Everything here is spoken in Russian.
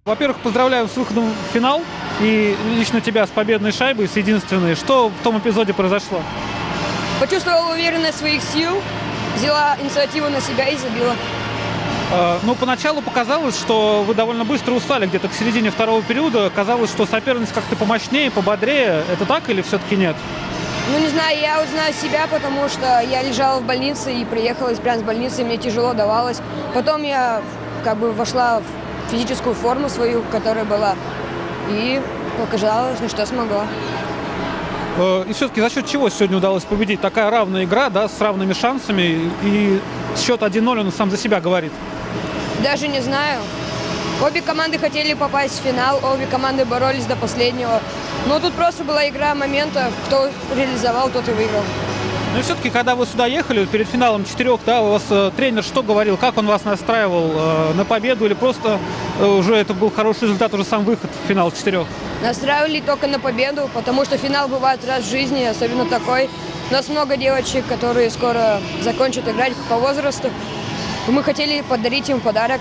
Во-первых, поздравляю с выходом в финал и лично тебя с победной шайбой, с единственной. Что в том эпизоде произошло? Почувствовала уверенность своих сил, взяла инициативу на себя и забила. Ну, поначалу показалось, что вы довольно быстро устали, где-то к середине второго периода. Казалось, что соперница как-то помощнее, пободрее. Это так или все-таки нет? Ну, не знаю, я узнаю себя, потому что я лежала в больнице и приехала прямо с больницы, мне тяжело давалось. Потом я вошла в физическую форму свою, которая была, и показала, что смогла. И все-таки за счет чего сегодня удалось победить? Такая равная игра, да, с равными шансами, и счет 1-0, он сам за себя говорит. Даже не знаю. Обе команды хотели попасть в финал, обе команды боролись до последнего. Но тут просто была игра моментов, кто реализовал, тот и выиграл. Ну и все-таки, когда вы сюда ехали, перед финалом 4, да, у вас тренер что говорил? Как он вас настраивал на победу? Или просто уже это был хороший результат, уже сам выход в финал 4? Настраивали только на победу, потому что финал бывает раз в жизни, особенно такой. У нас много девочек, которые скоро закончат играть по возрасту. Мы хотели подарить им подарок